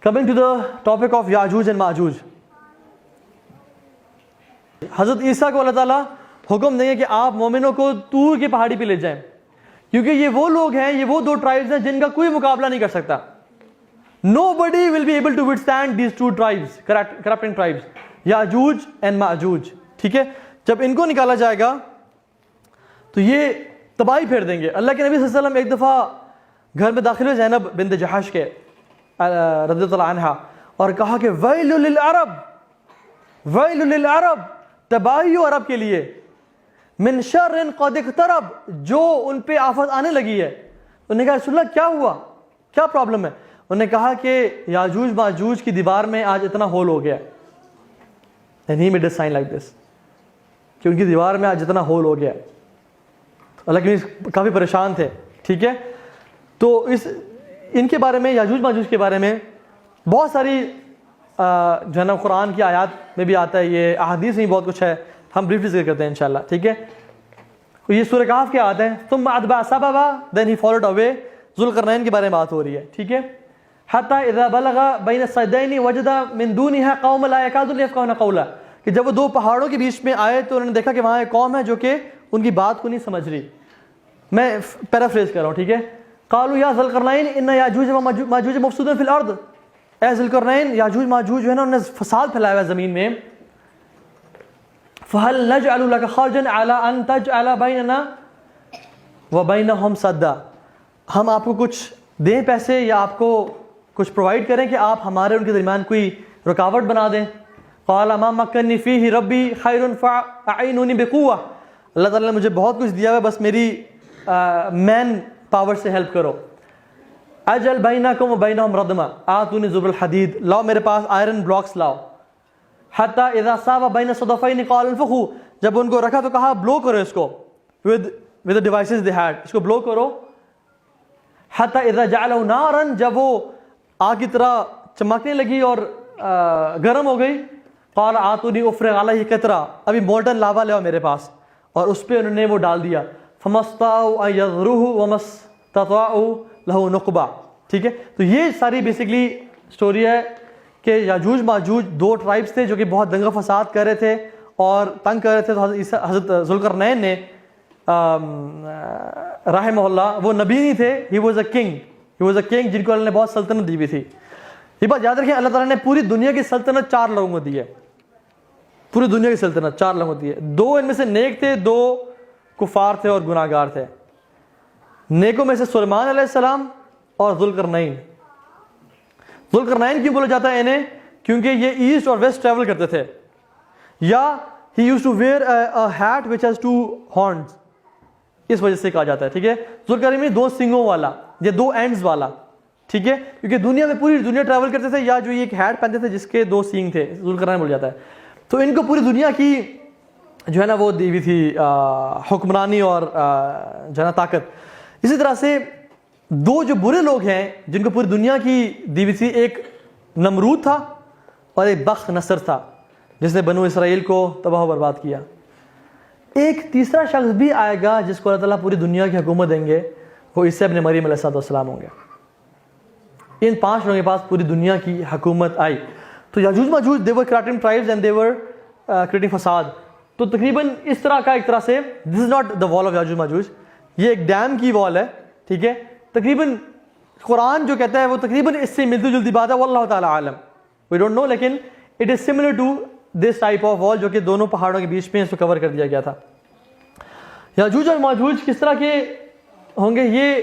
Coming to the topic of Yajuj and Majuj. حضرت عیسیٰ کو اللہ تعالیٰ حکم دیں گے کہ آپ مومنوں کو طور کی پہاڑی پہ لے جائیں، کیونکہ یہ وہ لوگ ہیں، یہ وہ دو ٹرائبز ہیں جن کا کوئی مقابلہ نہیں کر سکتا. Nobody will be able to withstand these two tribes, corrupting tribes, Yajuj and Majuj. ٹھیک ہے، جب ان کو نکالا جائے گا تو یہ تباہی پھیر دیں گے. اللہ کے نبی صلی اللہ علیہ وسلم ایک دفعہ گھر میں داخل ہوئے زینب بنت جحش کے رضی اللہ عنہا، اور کہا کہ ویل للعرب، ویل للعرب، تباہی ہو عرب کے لیے، من شر قد اقترب، جو ان پہ آفت آنے لگی ہے. انہوں نے کہا رسول اللہ کیا ہوا، کیا پرابلم ہے؟ انہوں نے کہا کہ یاجوج ماجوج کی دیوار میں آج اتنا ہول ہو گیا. And he made a sign like this کہ ان کی دیوار میں آج اتنا ہول ہو گیا. اللہ کے نبی کافی پریشان تھے. ٹھیک ہے، تو ان کے بارے میں، یاجوج ماجوج کے بارے میں بہت ساری جو ہے نا قرآن کی آیات میں بھی آتا ہے، یہ احادیث میں بہت کچھ ہے، ہم بریفلی ذکر کرتے ہیں انشاءاللہ. ٹھیک ہے، یہ سورہ کہف کے آیات ہیں. ثم اتبع سببا، then he followed away. Zulqarnain کے بارے میں بات ہو رہی ہے. ٹھیک ہے، حتی اذا بلغ بین الصیدین وجد من دونها قوم لا يكادون يفقهون قولا، کہ جب وہ دو پہاڑوں کے بیچ میں آئے تو انہوں نے دیکھا کہ وہاں ایک قوم ہے جو کہ ان کی بات کو نہیں سمجھ رہی. میں پیرافریز کر رہا ہوں. ٹھیک ہے، قالوا یا ذوالقرنین ان یاجوج و ماجوج مفسدون فی الارض، اے ذوالقرنین یاجوج ماجوج جو ہے نا انہوں نے فساد پھیلایا ہوا ہے زمین میں. فہل نجعل لك خرجا على ان تجعل بیننا وبینہم سدا، ہم آپ کو کچھ دیں پیسے یا آپ کو کچھ پرووائڈ کریں کہ آپ ہمارے ان کے درمیان کوئی رکاوٹ بنا دیں. قال ما مکنی فیہ ربی خیر فاعینونی بقوہ، اللہ تعالیٰ نے مجھے بہت کچھ دیا ہے، بس میری مین پاور سے ہیلپ کرو. اجل بینکم و بینہم ردما آتونی زبر الحدید، لاؤ میرے پاس آئرن بلاکس لاؤ. حتی اذا ساوا بین الصدفین قال انفخوا، جب ان کو رکھا تو کہا بلو کرو اس کو with the devices they had، اس کو بلو کرو. حتی اذا جعلہ نارا، جب وہ آگ کی طرح چمکنے لگی اور گرم ہو گئی، قال آتونی افرغ علیہ قطرہ، ابھی مولٹن لاوا لے آؤ میرے پاس، اور اس پہ انہوں نے وہ ڈال دیا. فما استطاعوا ان یظہروہ وما استطاعوا لہ نقبہ. ٹھیک ہے، تو یہ ساری بیسکلی سٹوری ہے کہ یاجوج ماجوج دو ٹرائبس تھے جو کہ بہت دنگا فساد کر رہے تھے اور تنگ کر رہے تھے. تو حضرت ذوالقرنین نے رحمہ اللہ، وہ نبی نہیں تھے، ہی واز اے کنگ جن کو اللہ نے بہت سلطنت دی ہوئی تھی. یہ بات یاد رکھیں، اللہ تعالیٰ نے پوری دنیا کی سلطنت 4 لوگوں کو دی ہے. پوری دنیا کی سلطنت 4 لوگوں کو دی ہے. 2 ان میں سے نیک تھے، 2 کفار تھے اور گناہ گار تھے. نیکوں میں سے سلیمان علیہ السلام اور ذوالقرنین. ذوالقرنین کیوں بولا جاتا ہے انہیں؟ کیونکہ یہ ایسٹ اور ویسٹ ٹریول کرتے تھے. یا he used to wear a hat which has 2 horns، اس وجہ سے کہا جاتا ہے. ٹھیک ہے، ذوالقرنین 2 سنگوں والا یا 2 اینڈز والا. ٹھیک ہے، کیونکہ دنیا میں پوری دنیا ٹریول کرتے تھے، یا جو یہ ایک ہیٹ پہنتے تھے جس کے 2 سینگ تھے، ذوالقرنین بول جاتا ہے. تو ان کو پوری دنیا کی جو ہے نا وہ دی ہوئی تھی حکمرانی اور جو ہے نا طاقت. اسی طرح سے 2 جو برے لوگ ہیں جن کو پوری دنیا کی دی ہوئی تھی، ایک نمرود تھا اور ایک بخت نصر تھا جس نے بنو اسرائیل کو تباہ و برباد کیا. ایک تیسرا شخص بھی آئے گا جس کو اللہ تعالیٰ پوری دنیا کی حکومت دیں گے، وہ عیسی ابن مریم علیہ السلام ہوں گے. ان 5 لوگوں کے پاس پوری دنیا کی حکومت آئی. تو یاجوج ماجوج they were creating tribes and they were creating فساد. تو تقریباً اس طرح کا ایک طرح سے this is not the wall of یاجوج ماجوج، یہ ایک ڈیم کی وال ہے. ٹھیک ہے، تقریباً قرآن جو کہتا ہے وہ تقریباً اس سے ملتی جلتی بات ہے، واللہ تعالیٰ عالم، we don't know، لیکن it is similar to this type of wall جو کہ دونوں پہاڑوں کے بیچ میں اس کو کور کر دیا گیا تھا. یاجوج اور ماجوج کس طرح کے ہوں گے؟ یہ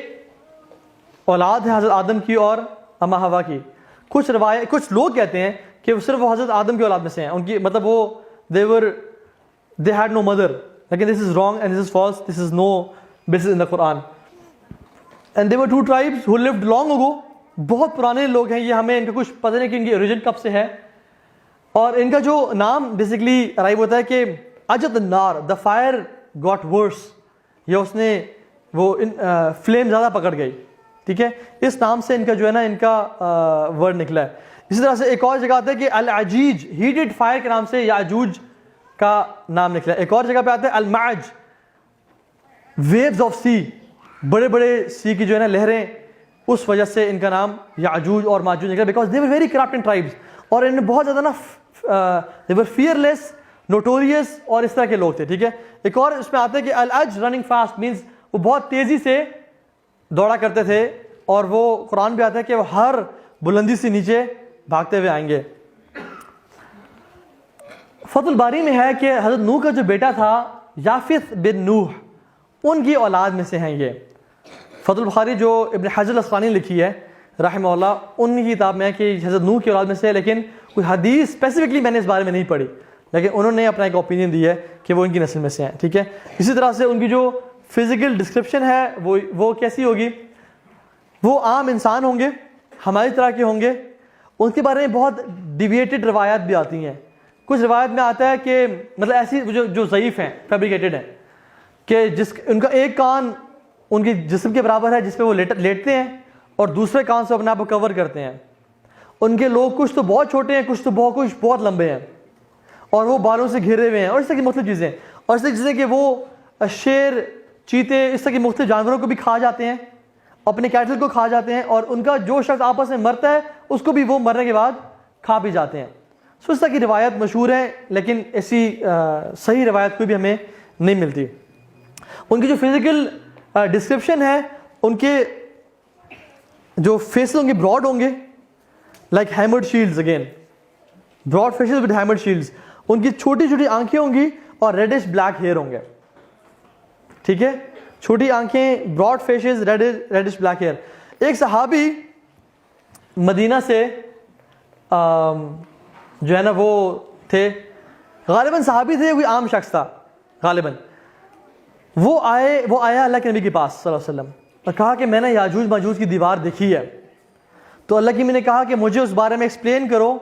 اولاد ہے حضرت آدم کی اور اما ہوا کی. کچھ لوگ کہتے ہیں کہ وہ صرف وہ حضرت آدم کی اولاد میں سے ہیں، ان کی مطلب وہ they had no mother، لیکن this is wrong and this is false، this is no basis in the Quran. And there were 2 tribes who lived long ago، بہت پرانے لوگ ہیں یہ، ہمیں ان کا کچھ پتہ نہیں کہ ان کی اوریجن کب سے ہے. اور ان کا جو نام بیسکلی رائب ہوتا ہے کہ اجد النار، the fire got worse، یا اس نے وہ فلیم زیادہ پکڑ گئی. ٹھیک ہے، اس نام سے ان کا جو ہے نا ان کا ورڈ نکلا ہے. اسی طرح سے ایک اور جگہ آتا ہے کہ العجیج، ہیٹڈ فائر کے نام سے یاجوج کا نام نکلا ہے. ایک اور جگہ پہ آتا ہے المعج، ویوز آف سی، بڑے بڑے سی کی جو ہے نا لہریں اس وجہ سے ان کا نام یاجوج اور ماجوج نکلا, because they were very corrupt in tribes, اور ان میں بہت زیادہ نا دے ور فیئرلیس, نوٹوریس اور اس طرح کے لوگ تھے. ٹھیک ہے, ایک اور اس میں آتا ہے کہ الاج رننگ فاسٹ مینس وہ بہت تیزی سے دوڑا کرتے تھے, اور وہ قرآن بھی آتا ہے کہ وہ ہر بلندی سے نیچے بھاگتے ہوئے آئیں گے. فتح الباری میں ہے کہ حضرت نوح کا جو بیٹا تھا یافث بن نوح, ان کی اولاد میں سے ہیں یہ. فتح البخاری جو ابن حجر الاسقلانی نے لکھی ہے رحمہ اللہ, ان کی کتاب میں ہے کہ حضرت نوح کی اولاد میں سے ہے, لیکن کوئی حدیث اسپیسیفکلی میں نے اس بارے میں نہیں پڑھی, لیکن انہوں نے اپنا ایک اوپینین دی ہے کہ وہ ان کی نسل میں سے ہیں. ٹھیک ہے, اسی طرح سے ان کی جو فزیکل ڈسکرپشن ہے وہ کیسی ہوگی, وہ عام انسان ہوں گے, ہماری طرح کے ہوں گے. ان کے بارے میں بہت ڈیویٹڈ روایات بھی آتی ہیں. کچھ روایت میں آتا ہے کہ مطلب ایسی جو ضعیف ہیں, فیبریکیٹڈ ہیں, کہ ان کا ایک کان ان کے جسم کے برابر ہے جس پہ وہ لیٹتے ہیں, اور دوسرے کان سے اپنے آپ کو کور کرتے ہیں. ان کے لوگ کچھ تو بہت چھوٹے ہیں, کچھ بہت لمبے ہیں, اور وہ بالوں سے گھرے ہوئے ہیں, اور اس طرح کی مختلف چیزیں, اور اس طرح کی چیزیں کہ وہ شیر, چیتے, اس طرح کے مختلف جانوروں کو بھی کھا جاتے ہیں, اپنے کیٹل کو کھا جاتے ہیں, اور ان کا جو شخص آپس میں مرتا ہے اس کو بھی وہ مرنے کے بعد کھا بھی جاتے ہیں. سو اس طرح کی روایت مشہور ہے, لیکن ایسی صحیح روایت کوئی بھی ہمیں نہیں ملتی. ان کی جو فزیکل ڈسکرپشن ہے, ان کے جو فیسز ہوں گے براڈ ہوں گے, like hammered shields, again broad faces with hammered shields. ان کی چھوٹی چھوٹی آنکھیں ہوں گی اور ریڈش بلیک ہیئر ہوں گے. ٹھیک ہے, چھوٹی آنکھیں, broad faces, reddish black hair. ایک صحابی مدینہ سے جو ہے نا وہ تھے, غالباً صحابی تھے, کوئی عام شخص تھا غالباً. وہ آیا اللہ کے نبی کے پاس صلی اللہ علیہ وسلم اور کہا کہ میں نے یاجوج ماجوج کی دیوار دیکھی ہے. تو اللہ کی میں نے کہا کہ مجھے اس بارے میں ایکسپلین کرو.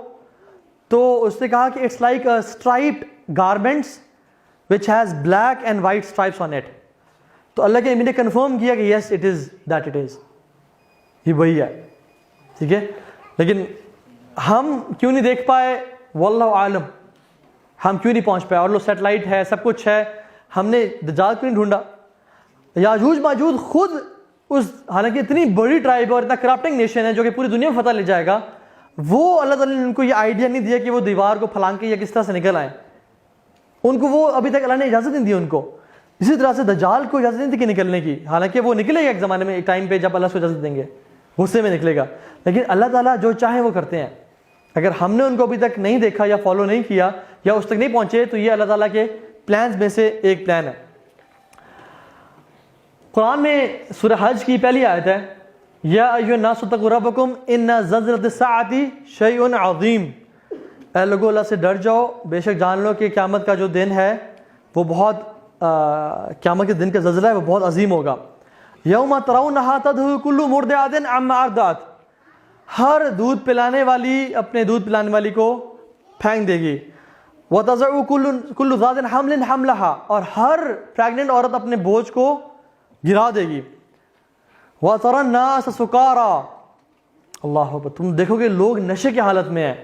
تو اس نے کہا کہ it's like striped garments which has black and white stripes on it. تو اللہ کے نبی نے کنفرم کیا کہ yes it is that, it is, یہ وہی ہے. ٹھیک ہے, لیکن ہم کیوں نہیں دیکھ پائے, واللہ عالم, ہم کیوں نہیں پہنچ پائے. اور لو سیٹلائٹ ہے, سب کچھ ہے, ہم نے دجال کیوں نہیں ڈھونڈا. یاجوج ماجوج خود اس, حالانکہ اتنی بڑی ٹرائب اور اتنا کرپٹنگ نیشن ہے جو کہ پوری دنیا میں فتح لے جائے گا, وہ اللہ تعالیٰ نے ان کو یہ آئیڈیا نہیں دیا کہ وہ دیوار کو پھلانگ کے یا کس طرح سے نکل آئیں. ان کو وہ ابھی تک اللہ نے اجازت نہیں دی ان کو. اسی طرح سے دجال کو اجازت نہیں تھی کہ نکلنے کی, حالانکہ وہ نکلے گا ایک زمانے میں, ایک ٹائم پہ جب اللہ اس کو اجازت دیں گے, غصے میں نکلے گا. لیکن اللہ تعالیٰ جو چاہیں وہ کرتے ہیں. اگر ہم نے ان کو ابھی تک نہیں دیکھا یا فالو نہیں کیا یا اس تک نہیں پہنچے, تو یہ اللہ تعالیٰ کے پلانز میں سے ایک پلان ہے. قرآن میں سورہ حج کی پہلی آیت ہے, یا ایھا الناس اتقوا ربکم ان زلزلۃ الساعۃ شیء عظیم. اے لوگو اللہ سے ڈر جاؤ, بے شک جان لو کہ قیامت کا جو دن ہے وہ بہت قیامت کے دن کا زلزلہ ہے وہ بہت عظیم ہوگا. یوم ترونھا تذہل کل مرضعۃ عما ارضعت. ہر دودھ پلانے والی اپنے دودھ پلانے والی کو پھینک دے گی. وتضع کل ذات حمل حملها. اور ہر پریگننٹ عورت اپنے بوجھ کو گرا دے گی. وترى الناس سکارى. اللہ اکبر, تم دیکھو گے لوگ نشے کی حالت میں ہیں.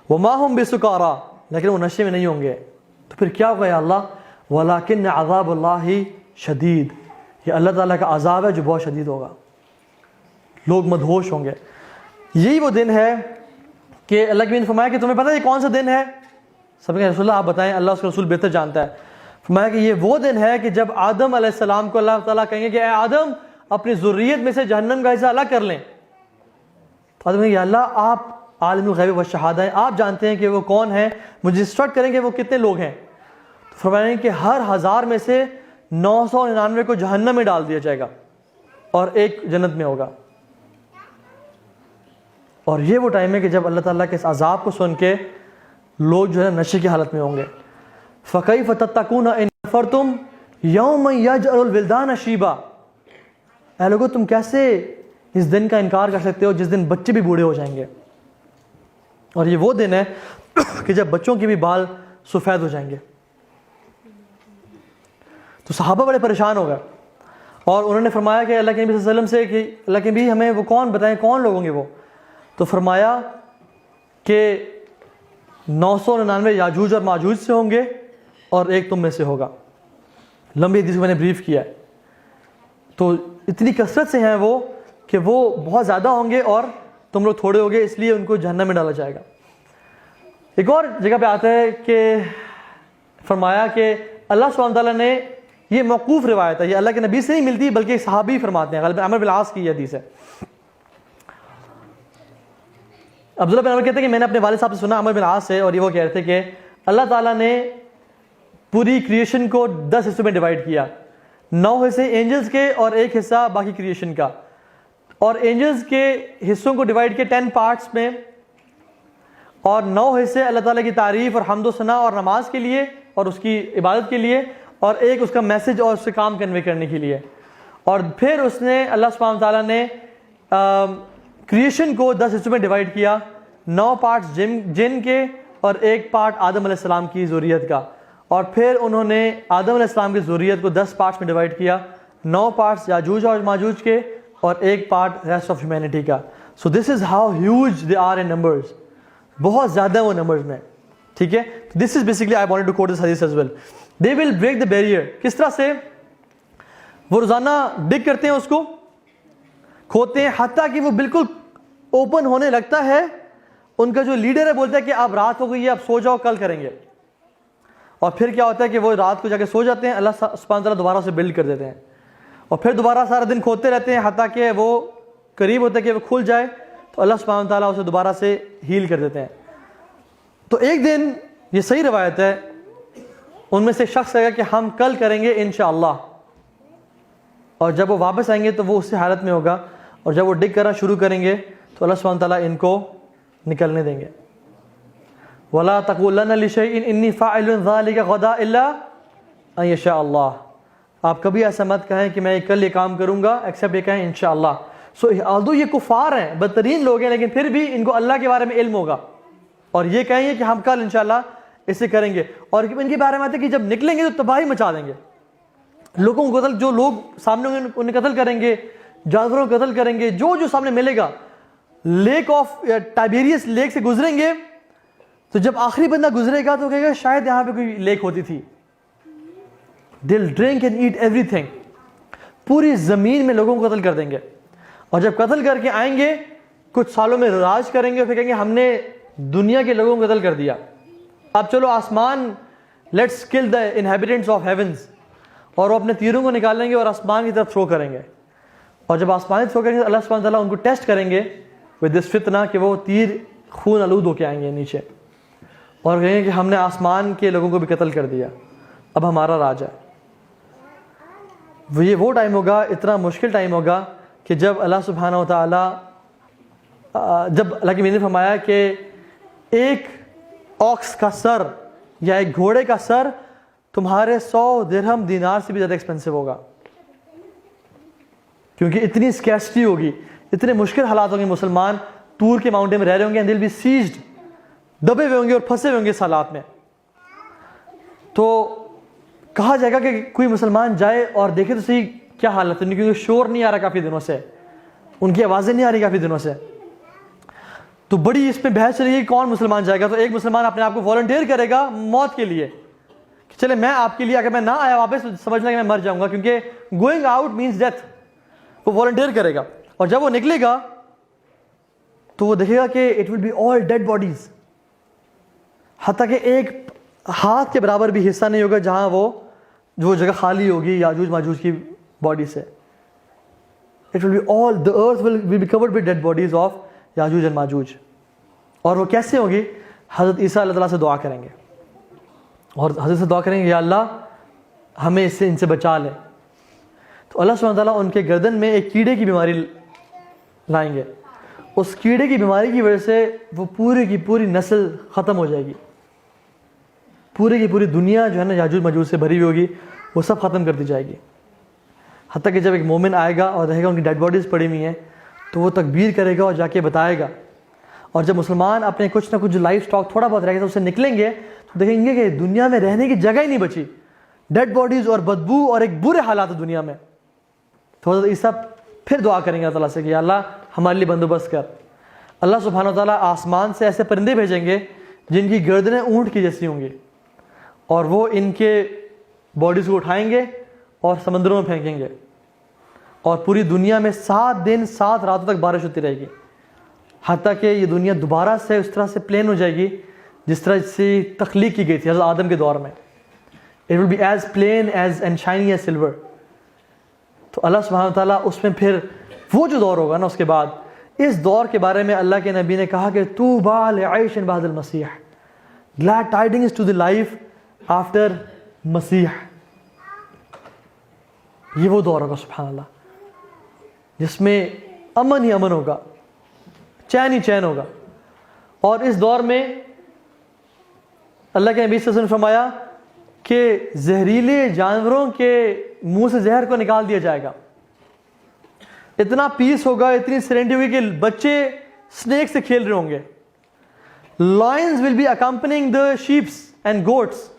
وما هم بسکارى, لیکن وہ نشے میں نہیں ہوں گے. تو پھر کیا ہوگا یا اللہ, ولکن عذاب اللہ شدید. یہ اللہ تعالیٰ کا عذاب ہے جو بہت شدید ہوگا, لوگ مدہوش ہوں گے. یہی وہ دن ہے کہ اللہ کے نے فرمایا کہ تمہیں پتہ ہے یہ کون سا دن ہے. سب کے رسول اللہ آپ بتائیں, اللہ اس کا رسول بہتر جانتا ہے. فرمایا کہ یہ وہ دن ہے کہ جب آدم علیہ السلام کو اللہ تعالیٰ کہیں گے کہ اے آدم اپنی ذریت میں سے جہنم کا حصہ الگ کر لیں. تو آدم کہیں گے اللہ آپ عالم الغیب والشہادہ ہیں, آپ جانتے ہیں کہ وہ کون ہیں, مجھے انسٹرکٹ کریں کہ وہ کتنے لوگ ہیں. تو فرمایا کہ ہر 1000 میں سے 999 کو جہنم میں ڈال دیا جائے گا اور ایک جنت میں ہوگا. اور یہ وہ ٹائم ہے کہ جب اللہ تعالیٰ کے اس عذاب کو سن کے لوگ جو ہے نشے کی حالت میں ہوں گے. فَكَيْفَ تَتَّقُونَ إِن كَفَرْتُمْ يَوْمًا يَجْعَلُ الْوِلْدَانَ شِيبًا. اے لوگو تم کیسے اس دن کا انکار کر سکتے ہو جس دن بچے بھی بوڑھے ہو جائیں گے. اور یہ وہ دن ہے کہ جب بچوں کے بھی بال سفید ہو جائیں گے. تو صحابہ بڑے پریشان ہو گئے اور انہوں نے فرمایا کہ اللہ کے نبی صلی اللہ علیہ وسلم سے کہ اللہ کے نبی ہمیں وہ کون بتائیں, کون لوگ ہوں گے وہ. تو فرمایا کہ 999 یاجوج اور ماجوج سے ہوں گے اور ایک تم میں سے ہوگا. لمبی حدیث کو میں نے بریف کیا ہے. تو اتنی کثرت سے ہیں وہ کہ وہ بہت زیادہ ہوں گے اور تم لوگ تھوڑے ہوگے، اس لیے ان کو جہنم میں ڈالا جائے گا۔ ایک اور جگہ پہ آتا ہے کہ فرمایا کہ اللہ سبحانہ تعالیٰ نے، یہ موقوف روایت ہے، یہ اللہ کے نبی سے نہیں ملتی بلکہ ایک صحابی فرماتے ہیں، غالباً عمرو بن العاص کی یہ حدیث ہے۔ عبداللہ بن عمر کہتے ہیں کہ میں نے اپنے والد صاحب سے سنا، عمرو بن العاص سے، اور یہ وہ کہہ رہے تھے کہ اللہ تعالیٰ نے پوری کریشن کو 10 حصوں میں ڈیوائڈ کیا، 9 حصے اینجلز کے اور 1 حصہ باقی کریشن کا، اور اینجلز کے حصوں کو ڈیوائڈ کیا 10 پارٹس میں، اور 9 حصے اللہ تعالیٰ کی تعریف اور حمد و ثنا اور نماز کے لیے اور اس کی عبادت کے لیے، اور 1 اس کا میسج اور اس سے کام کنوے کرنے کے لیے۔ اور پھر اس نے اللہ سبحانہ تعالیٰ نے کریشن کو 10 حصوں میں ڈیوائڈ کیا، 9 پارٹس جن کے اور 1 پارٹ آدم علیہ السلام کی ذریت کا، اور پھر انہوں نے آدم علیہ السلام کی ذریت کو 10 پارٹس میں ڈیوائڈ کیا، 9 پارٹس یاجوج اور ماجوج کے اور 1 پارٹ ریسٹ آف ہیومینٹی کا۔ So this is how huge they are in numbers, بہت زیادہ وہ نمبرز میں، ٹھیک ہے۔ This is basically I wanted to quote this حدیث as well. They will break the barrier, کس طرح سے؟ وہ روزانہ ڈگ کرتے ہیں، اس کو کھودتے ہیں، حتیٰ کہ وہ بالکل اوپن ہونے لگتا ہے۔ ان کا جو لیڈر ہے بولتا ہے کہ اب رات ہو گئی ہے، اب سو جاؤ، کل کریں گے۔ اور پھر کیا ہوتا ہے کہ وہ رات کو جا کے سو جاتے ہیں، اللہ سبحانہ تعالیٰ دوبارہ سے بلڈ کر دیتے ہیں، اور پھر دوبارہ سارا دن کھودتے رہتے ہیں، حتیٰ کہ وہ قریب ہوتا ہے کہ وہ کھل جائے تو اللہ سبحانہ تعالیٰ اسے دوبارہ سے ہیل کر دیتے ہیں۔ تو ایک دن، یہ صحیح روایت ہے، ان میں سے شخص کہے گا کہ ہم کل کریں گے انشاءاللہ، اور جب وہ واپس آئیں گے تو وہ اسی حالت میں ہوگا، اور جب وہ ڈگ کرنا شروع کریں گے تو اللہ سبحانہ تعالیٰ ان کو نکلنے دیں گے۔ وَلَا تَقُولَنَّ لِشَيْءٍ إِنِّي فَاعِلٌ ذَلِكَ غَدًا إِلَّا أَن يَشَاءَ اللَّهُ، آپ کبھی ایسا مت کہیں کہ میں کل یہ کام کروں گا ایکسیپٹ یہ کہیں انشاءاللہ۔ سو آلدو یہ کفار ہیں، بدترین لوگ ہیں، لیکن پھر بھی ان کو اللہ کے بارے میں علم ہوگا، اور یہ کہیں گے کہ ہم کل انشاءاللہ اسے کریں گے، اور ان کے بارے میں آتا ہے کہ جب نکلیں گے تو تباہی مچا دیں گے، لوگوں کو قتل، جو لوگ سامنے ہوں گے انہیں قتل کریں گے، جانوروں کو قتل کریں گے، جو سامنے ملے گا۔ لیک آف ٹائبیریس لیک سے گزریں گے تو جب آخری بندہ گزرے گا تو کہے گا شاید یہاں پہ کوئی لیک ہوتی تھی۔ They'll drink and eat everything، پوری زمین میں لوگوں کو قتل کر دیں گے، اور جب قتل کر کے آئیں گے کچھ سالوں میں راج کریں گے، اور پھر کہیں گے ہم نے دنیا کے لوگوں کو قتل کر دیا، اب چلو آسمان، لیٹس کل دا انہیبیٹنٹس آف ہیونز، اور وہ اپنے تیروں کو نکالیں گے اور آسمان کی طرف تھرو کریں گے، اور جب آسمان تھرو کریں گے تو اللہ سبحانہ تعالیٰ ان کو ٹیسٹ کریں گے with this فتنہ کہ وہ تیر خون آلود ہو کے آئیں گے نیچے، اور کہیں گے کہ ہم نے آسمان کے لوگوں کو بھی قتل کر دیا، اب ہمارا راج ہے۔ یہ وہ ٹائم ہوگا، اتنا مشکل ٹائم ہوگا کہ جب اللہ سبحانہ و تعالیٰ، جب اللہ کی نے فرمایا کہ ایک آکس کا سر یا ایک گھوڑے کا سر تمہارے 100 درہم دینار سے بھی زیادہ ایکسپینسو ہوگا، کیونکہ اتنی اسکیسٹی ہوگی، اتنے مشکل حالات ہوں گے، مسلمان طور کے ماؤنٹین میں رہ رہے ہوں گے، and they'll be seized، دبے ہوئے ہوں گے اور پھنسے ہوئے ہوں گے اس حالات میں۔ تو کہا جائے گا کہ کوئی مسلمان جائے اور دیکھے تو صحیح کیا حالت ہے، کیونکہ شور نہیں آ رہا کافی دنوں سے، ان کی آوازیں نہیں آ رہی کافی دنوں سے، تو بڑی اس پہ بحث چلی ہے کون مسلمان جائے گا۔ تو ایک مسلمان اپنے آپ کو والنٹیئر کرے گا موت کے لیے کہ چلے میں آپ کے لیے، اگر میں نہ آیا واپس تو سمجھنا کہ میں مر جاؤں گا، کیونکہ گوئنگ آؤٹ مینس ڈیتھ، وہ والنٹیئر کرے گا، اور جب وہ نکلے گا تو وہ دیکھے گا کہ it will be all dead bodies, حتیٰ کہ ایک ہاتھ کے برابر بھی حصہ نہیں ہوگا جہاں وہ جگہ خالی ہوگی یاجوج ماجوج کی باڈی سے۔ It will be all, the earth will be covered with dead bodies of یاجوج and ماجوج۔ اور وہ کیسے ہوگی؟ حضرت عیسیٰ اللہ تعالیٰ سے دعا کریں گے، اور حضرت سے دعا کریں گے یا اللہ ہمیں ان سے بچا لے، تو اللہ سبحانہ تعالیٰ ان کے گردن میں ایک کیڑے کی بیماری لائیں گے، اس کیڑے کی بیماری کی وجہ سے وہ پوری کی پوری نسل ختم ہو جائے گی، پوری کی پوری دنیا جو ہے نا یاجوج ماجوج سے بھری ہوئی ہوگی، وہ سب ختم کر دی جائے گی۔ حتیٰ کہ جب ایک مومن آئے گا اور دیکھے گا ان کی ڈیڈ باڈیز پڑی ہوئی ہیں تو وہ تکبیر کرے گا اور جا کے بتائے گا، اور جب مسلمان اپنے کچھ نہ کچھ لائف سٹاک تھوڑا بہت رہے گا تو اسے نکلیں گے تو دیکھیں گے کہ دنیا میں رہنے کی جگہ ہی نہیں بچی، ڈیڈ باڈیز اور بدبو اور ایک برے حالات دنیا میں۔ تو حضرت عیسیٰ پھر دعا کریں گے اللہ تعالیٰ سے کہ اللہ ہمارے لیے بندوبست کر۔ اللہ سبحانہ و تعالیٰ آسمان سے ایسے پرندے بھیجیں گے جن کی گردنیں اونٹ کی جیسی ہوں گی، اور وہ ان کے باڈیز کو اٹھائیں گے اور سمندروں میں پھینکیں گے، اور پوری دنیا میں 7 دن 7 راتوں تک بارش ہوتی رہے گی، حتیٰ کہ یہ دنیا دوبارہ سے اس طرح سے پلین ہو جائے گی جس طرح سے تخلیق کی گئی تھی حضرت آدم کے دور میں. It will be as plain as and shiny as silver. تو اللہ سبحانہ وتعالیٰ اس میں پھر وہ جو دور ہوگا نا اس کے بعد، اس دور کے بارے میں اللہ کے نبی نے کہا کہ طوبیٰ لعیش بعد المسیح، glad tidings to the life after مسیح. یہ وہ دور ہوگا سبحان اللہ جس میں امن ہی امن ہوگا، چین ہی چین ہوگا. اور اس دور میں اللہ کے نبی صلی اللہ علیہ وسلم نے فرمایا کہ زہریلے جانوروں کے منہ سے زہر کو نکال دیا جائے گا. اتنا پیس ہوگا، اتنی سیرینٹی ہوگی کہ بچے سنیک سے کھیل رہے ہوں گے. Lines will be accompanying the shapes and goats.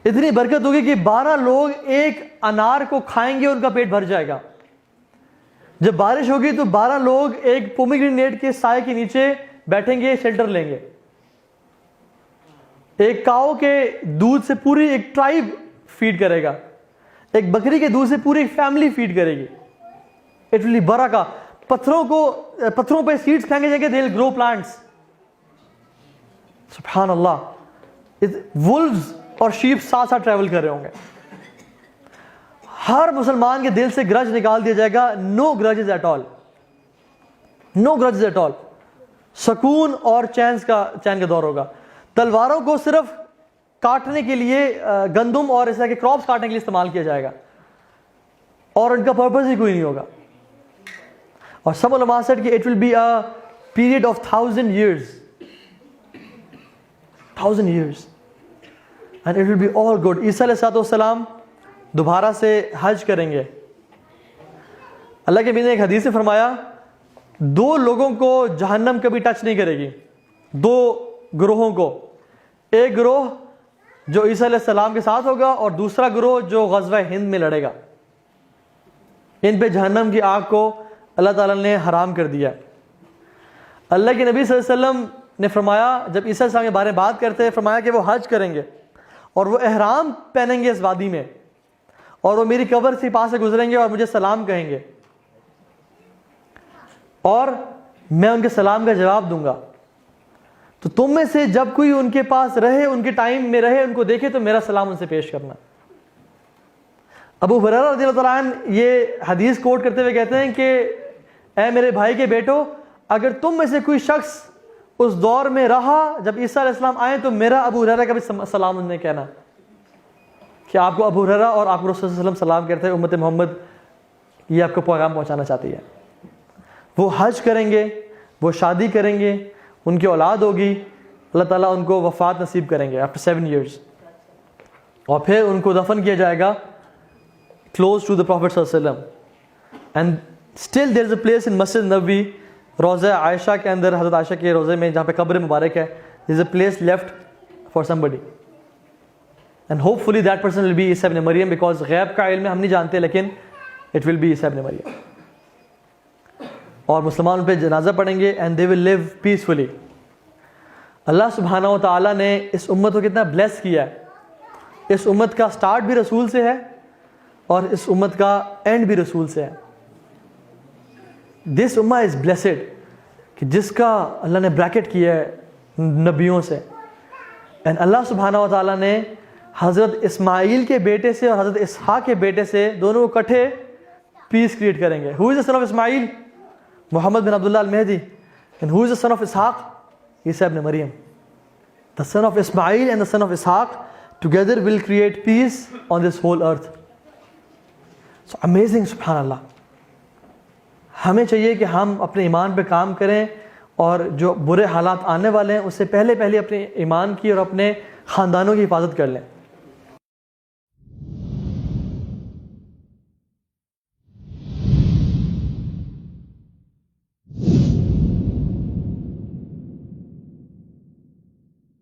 اتنی برکت ہوگی کہ 12 لوگ ایک انار کو کھائیں گے، ان کا پیٹ بھر جائے گا. جب بارش ہوگی تو 12 لوگ ایک پومیگرینیٹ کے سائے کے نیچے بیٹھیں گے، شیلٹر لیں گے. ایک کاؤ کے دودھ سے پوری ایک ٹرائب فیڈ کرے گا، ایک بکری کے دودھ سے پوری ایک فیملی فیڈ کرے گی. اٹ ول بی برکہ. پتھروں پہ سیڈز پھینکے جائیں گے، دے ول گرو پلانٹس. سبحان اللہ. وولفز اور شیپ ساتھ ساتھ ٹریول کر رہے ہوں گے. ہر مسلمان کے دل سے گرج نکال دیا جائے گا. No grudges at all, no grudges at all. سکون اور چین کا دور ہوگا. تلواروں کو صرف کاٹنے کے لیے، گندم اور اس طرح کے کراپس کاٹنے کے لیے استعمال کیا جائے گا، اور ان کا پرپز ہی کوئی نہیں ہوگا. اور سب علماء said کہ it will be a period of 1000 years. 1000 years. And it will be all good. عیسیٰ علیہ السلام دوبارہ سے حج کریں گے. اللہ کے نبی نے ایک حدیث میں فرمایا 2 لوگوں کو جہنم کبھی ٹچ نہیں کرے گی. 2 گروہوں کو، ایک گروہ جو عیسیٰ علیہ السلام کے ساتھ ہوگا اور دوسرا گروہ جو غزوہ ہند میں لڑے گا. ان پہ جہنم کی آگ کو اللہ تعالیٰ نے حرام کر دیا. اللہ کے نبی صلی اللہ علیہ وسلم نے فرمایا، جب عیسیٰ علیہ السلام کے بارے میں بات کرتے ہیں، فرمایا کہ وہ حج کریں گے اور وہ احرام پہنیں گے اس وادی میں، اور وہ میری قبر سے پاس سے گزریں گے اور مجھے سلام کہیں گے، اور میں ان کے سلام کا جواب دوں گا. تو تم میں سے جب کوئی ان کے پاس رہے، ان کے ٹائم میں رہے، ان کو دیکھے تو میرا سلام ان سے پیش کرنا. ابو ہریرہ رضی اللہ تعالیٰ عنہ یہ حدیث کوٹ کرتے ہوئے کہتے ہیں کہ اے میرے بھائی کے بیٹو، اگر تم میں سے کوئی شخص اس دور میں رہا جب عیسیٰ علیہ السلام آئے تو میرا ابو ہریرہ کا بھی سلام انہوں نے کہنا کہ آپ کو ابو ہریرہ اور آپ کو رسول صلی اللہ علیہ وسلم سلام کرتے ہیں، امت محمد یہ آپ کو پیغام پہنچانا چاہتی ہے. وہ حج کریں گے، وہ شادی کریں گے، ان کی اولاد ہوگی، اللہ تعالیٰ ان کو وفات نصیب کریں گے after 7 years، اور پھر ان کو دفن کیا جائے گا close to the Prophet صلی اللہ علیہ وسلم. and still there is a place in Masjid Nabawi, روضہ عائشہ کے اندر، حضرت عائشہ کے روضے میں جہاں پہ قبر مبارک ہے، there is a place left for somebody and hopefully that person will be Isa ibn Maryam, because غیب کا علم ہم نہیں جانتے لیکن it will be عیسیٰ ابن مریم. اور مسلمان ان پہ جنازہ پڑھیں گے and they will live peacefully. اللہ سبحانہ و تعالیٰ نے اس امت کو کتنا بلیس کیا ہے. اس امت کا سٹارٹ بھی رسول سے ہے اور اس امت کا اینڈ بھی رسول سے ہے. دس امہ از بلیسڈ کہ جس کا اللہ نے بریکٹ کیا ہے نبیوں سے. اینڈ اللہ سبحانہ و تعالیٰ نے حضرت اسماعیل کے بیٹے سے اور حضرت اسحاق کے بیٹے سے دونوں کو اکٹھے پیس کریٹ کریں گے. Who is the son of Ismail? Muhammad bin Abdullah Al-Mahdi. And who is the son of Ishaq? Isa ibn Maryam. The son of Ismail and the son of Ishaq together will create peace on this whole earth. So amazing, سبحان اللہ. ہمیں چاہیے کہ ہم اپنے ایمان پہ کام کریں اور جو برے حالات آنے والے ہیں اس سے پہلے اپنے ایمان کی اور اپنے خاندانوں کی حفاظت کر لیں.